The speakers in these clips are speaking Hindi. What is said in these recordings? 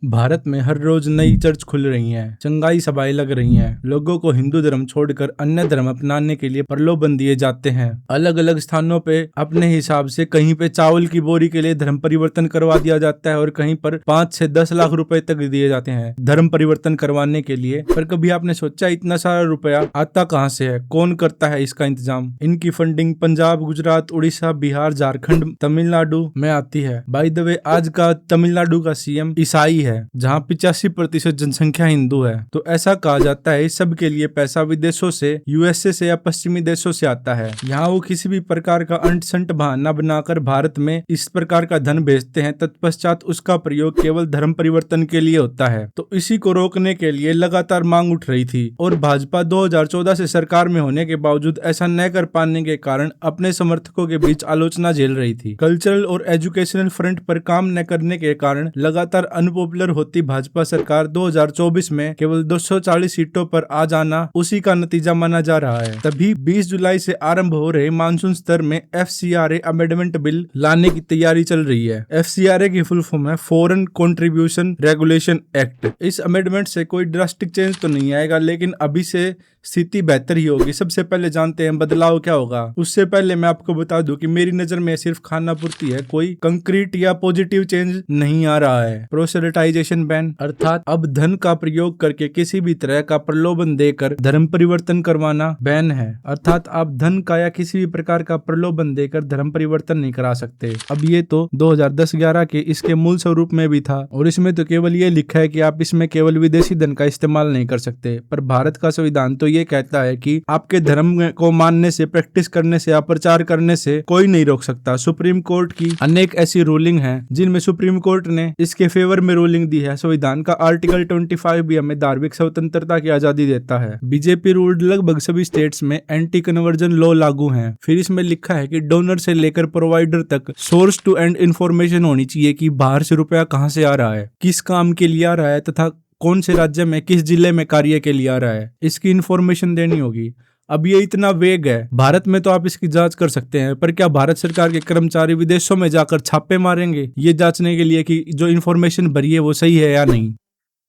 भारत में हर रोज नई चर्च खुल रही हैं, चंगाई सभाएं लग रही हैं, लोगों को हिंदू धर्म छोड़कर अन्य धर्म अपनाने के लिए प्रलोभन दिए जाते हैं। अलग अलग स्थानों पे अपने हिसाब से कहीं पे चावल की बोरी के लिए धर्म परिवर्तन करवा दिया जाता है और कहीं पर 5 से 10 लाख रुपए तक दिए जाते हैं धर्म परिवर्तन करवाने के लिए। पर कभी आपने सोचा इतना सारा रुपया आता कहाँ से है? कौन करता है इसका इंतजाम? इनकी फंडिंग पंजाब, गुजरात, उड़ीसा, बिहार, झारखंड, तमिलनाडु में आती है। बाय द वे, आज का तमिलनाडु का सीएम ईसाई है, जहां 85% जनसंख्या हिंदू है। तो ऐसा कहा जाता है इस सब के लिए पैसा विदेशों से, यूएसए से या पश्चिमी देशों से आता है। यहाँ वो किसी भी प्रकार का अंट संट बहाना बनाकर भारत में इस प्रकार का धन भेजते हैं, तत्पश्चात उसका प्रयोग केवल धर्म परिवर्तन के लिए होता है। तो इसी को रोकने के लिए लगातार मांग उठ रही थी और भाजपा 2014 से सरकार में होने के बावजूद ऐसा न कर पाने के कारण अपने समर्थकों के बीच आलोचना झेल रही थी। कल्चरल और एजुकेशनल फ्रंट पर काम न करने के कारण लगातार अनपॉपुलर होती भाजपा सरकार 2024 में केवल 240 सीटों पर आ जाना उसी का नतीजा माना जा रहा है। तभी 20 जुलाई से आरंभ हो रहे मानसून स्तर में FCRA अमेंडमेंट बिल लाने की तैयारी चल रही है। FCRA की फुल फॉर्म है फॉरेन कंट्रीब्यूशन रेगुलेशन एक्ट। इस अमेंडमेंट से कोई ड्रास्टिक चेंज तो नहीं आएगा, लेकिन अभी से स्थिति बेहतर ही होगी। सबसे पहले जानते हैं बदलाव क्या होगा। उससे पहले मैं आपको बता दूं कि मेरी नजर में सिर्फ खाना पूर्ति है, कोई कंक्रीट या पॉजिटिव चेंज नहीं आ रहा है। प्रोसेलिटाइजेशन बैन, अर्थात अब धन का प्रयोग करके किसी भी तरह का प्रलोभन देकर धर्म परिवर्तन करवाना बैन है। अर्थात आप धन का या किसी भी प्रकार का प्रलोभन देकर धर्म परिवर्तन नहीं करा सकते। अब ये तो 2010-11 के इसके मूल स्वरूप में भी था और इसमें तो केवल ये लिखा है कि आप इसमें केवल विदेशी धन का इस्तेमाल नहीं कर सकते। पर भारत का संविधान तो ये कहता है कि आपके धर्म को मानने से, प्रैक्टिस करने से या प्रचार करने से कोई नहीं रोक सकता। सुप्रीम कोर्ट की अनेक ऐसी रूलिंग हैं जिनमें सुप्रीम कोर्ट ने इसके फेवर में रूलिंग दी है। संविधान का आर्टिकल 25 भी हमें धार्मिक स्वतंत्रता की आजादी देता है। बीजेपी रूल्ड लगभग सभी स्टेट्स में एंटी कन्वर्जन लॉ लागू है। फिर इसमें लिखा है कि डोनर से लेकर प्रोवाइडर तक सोर्स टू एंड इंफॉर्मेशन होनी चाहिए कि बाहर से रुपया कहां से आ रहा है, किस काम के लिए आ रहा है तथा कौन से राज्य में, किस जिले में कार्य के लिए आ रहा है, इसकी इंफॉर्मेशन देनी होगी। अब ये इतना वेग है। भारत में तो आप इसकी जांच कर सकते हैं, पर क्या भारत सरकार के कर्मचारी विदेशों में जाकर छापे मारेंगे ये जांचने के लिए कि जो इंफॉर्मेशन भरी है वो सही है या नहीं?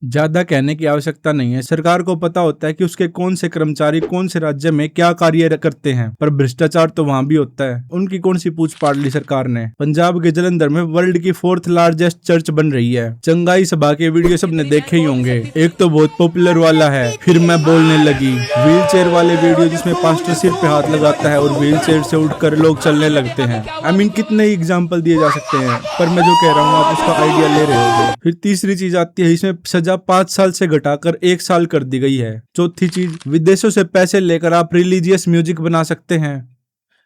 ज्यादा कहने की आवश्यकता नहीं है। सरकार को पता होता है कि उसके कौन से कर्मचारी कौन से राज्य में क्या कार्य करते हैं, पर भ्रष्टाचार तो वहां भी होता है। उनकी कौन सी पूछ पाड़ ली सरकार ने? पंजाब के जलंधर में वर्ल्ड की 4th लार्जेस्ट चर्च बन रही है। चंगाई सभा के वीडियो सबने देखे ही होंगे। एक तो बहुत पॉपुलर वाला है, फिर मैं बोलने लगी, व्हील चेयर वाले वीडियो जिसमें पास्टर सिर पे हाथ लगाता है और व्हील चेयर से उठकर लोग चलने लगते हैं। आई मीन कितने ही एग्जाम्पल दिए जा सकते हैं, पर मैं जो कह रहा हूँ आप उसका आइडिया ले रहे होगे। फिर तीसरी चीज आती है, इसमें सजा 5 साल से घटाकर 1 साल कर दी गई है। चौथी चीज, विदेशों से पैसे लेकर आप रिलीजियस म्यूजिक बना सकते हैं,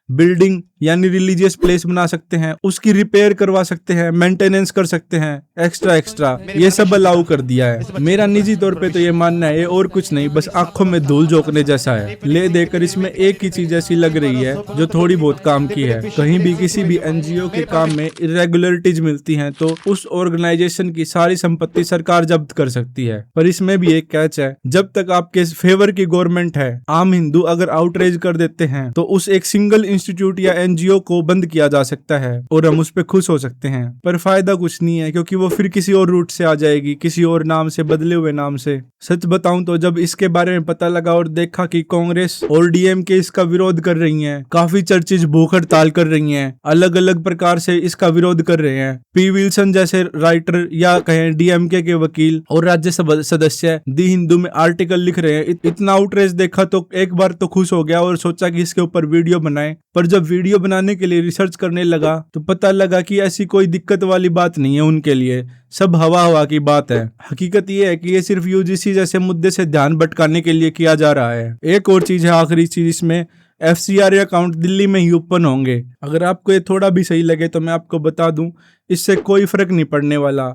बिल्डिंग यानी रिलीजियस प्लेस बना सकते हैं, उसकी रिपेयर करवा सकते हैं, मेंटेनेंस कर सकते हैं, एक्स्ट्रा ये सब अलाउ कर दिया है। मेरा निजी तौर पे तो ये मानना है, ये और कुछ नहीं, बस आंखों में धूल झोंकने जैसा है। ले देकर इसमें एक ही चीज ऐसी लग रही है जो थोड़ी बहुत काम की है। कहीं भी किसी भी एनजीओ के काम में इरेगुलरिटीज मिलती हैं तो उस ऑर्गेनाइजेशन की सारी संपत्ति सरकार जब्त कर सकती है। पर इसमें भी एक कैच है, जब तक आपके फेवर की गवर्नमेंट है, आम हिंदू अगर आउटरेज कर देते हैं तो उस एक सिंगल इंस्टीट्यूट या एनजीओ को बंद किया जा सकता है और हम उस पे खुश हो सकते हैं। पर फायदा कुछ नहीं है, क्योंकि वो फिर किसी और रूट से आ जाएगी, किसी और नाम से, बदले हुए नाम से। सच बताऊं तो जब इसके बारे में पता लगा और देखा कि कांग्रेस और डीएमके इसका विरोध कर रही हैं, काफी चर्चेज भूख हड़ताल कर रही हैं, अलग अलग प्रकार से इसका विरोध कर रहे हैं। पी विल्सन जैसे राइटर या कहें डीएमके के वकील और राज्यसभा सदस्य दी हिंदू में आर्टिकल लिख रहे हैं, इतना आउटरेज देखा तो एक बार तो खुश हो गया और सोचा कि इसके ऊपर वीडियो बनाए। पर जब वीडियो बनाने के लिए रिसर्च करने लगा तो पता लगा कि ऐसी कोई दिक्कत वाली बात नहीं है उनके लिए, सब हवा की बात है। हकीकत ये है कि ये सिर्फ यूजीसी जैसे मुद्दे से ध्यान भटकाने के लिए किया जा रहा है। एक और चीज है, आखिरी चीज, इसमें FCRA अकाउंट दिल्ली में ही ओपन होंगे। अगर आपको ये थोड़ा भी सही लगे तो मैं आपको बता दूं, इससे कोई फर्क नहीं पड़ने वाला।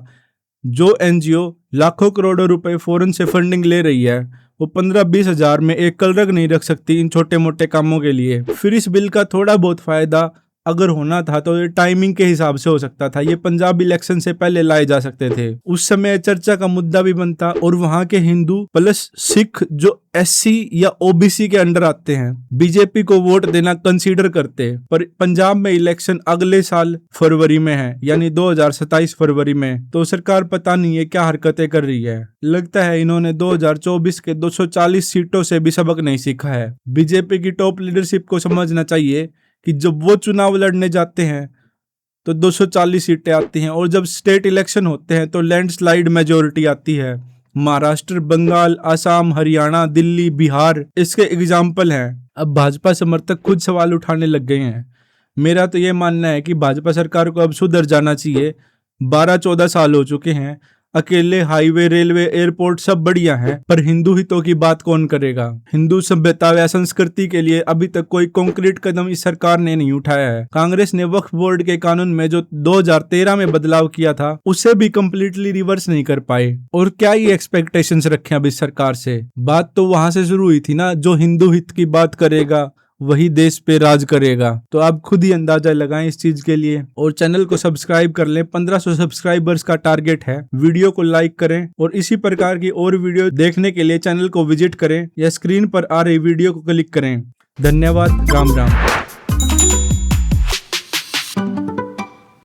जो एनजीओ लाखों करोड़ों रुपए फॉरेन से फंडिंग ले रही है, वो 15-20 हजार में एक कलरक नहीं रख सकती इन छोटे मोटे कामों के लिए। फिर इस बिल का थोड़ा बहुत फायदा अगर होना था तो ये टाइमिंग के हिसाब से हो सकता था, ये पंजाब इलेक्शन से पहले लाए जा सकते थे। उस समय चर्चा का मुद्दा भी बनता और वहां के हिंदू प्लस सिख जो एससी या ओबीसी के अंडर आते हैं बीजेपी को वोट देना कंसीडर करते। पर पंजाब में इलेक्शन अगले साल फरवरी में है, यानी 2027 फरवरी में। तो सरकार पता नहीं है क्या हरकतें कर रही है। लगता है इन्होंने 2024 के 240 सीटों से भी सबक नहीं सीखा है। बीजेपी की टॉप लीडरशिप को समझना चाहिए कि जब वो चुनाव लड़ने जाते हैं तो 240 सीटें आती हैं और जब स्टेट इलेक्शन होते हैं तो लैंडस्लाइड मेजोरिटी आती है। महाराष्ट्र, बंगाल, असम, हरियाणा, दिल्ली, बिहार इसके एग्जाम्पल हैं। अब भाजपा समर्थक खुद सवाल उठाने लग गए हैं। मेरा तो ये मानना है कि भाजपा सरकार को अब सुधर जाना चाहिए। 12-14 साल हो चुके हैं, अकेले हाईवे, रेलवे, एयरपोर्ट सब बढ़िया है, पर हिंदू हितों की बात कौन करेगा? हिंदू सभ्यता व संस्कृति के लिए अभी तक कोई कॉन्क्रीट कदम इस सरकार ने नहीं उठाया है। कांग्रेस ने वक्फ बोर्ड के कानून में जो 2013 में बदलाव किया था उसे भी कंप्लीटली रिवर्स नहीं कर पाए। और क्या ही एक्सपेक्टेशंस रखे अब इस सरकार से? बात तो वहां से शुरू हुई थी ना, जो हिंदू हित की बात करेगा वही देश पे राज करेगा। तो आप खुद ही अंदाजा लगाएं इस चीज के लिए और चैनल को सब्सक्राइब कर लें। 1500 सब्सक्राइबर्स का टारगेट है। वीडियो को लाइक करें और इसी प्रकार की और वीडियो देखने के लिए चैनल को विजिट करें या स्क्रीन पर आ रही वीडियो को क्लिक करें। धन्यवाद। राम राम।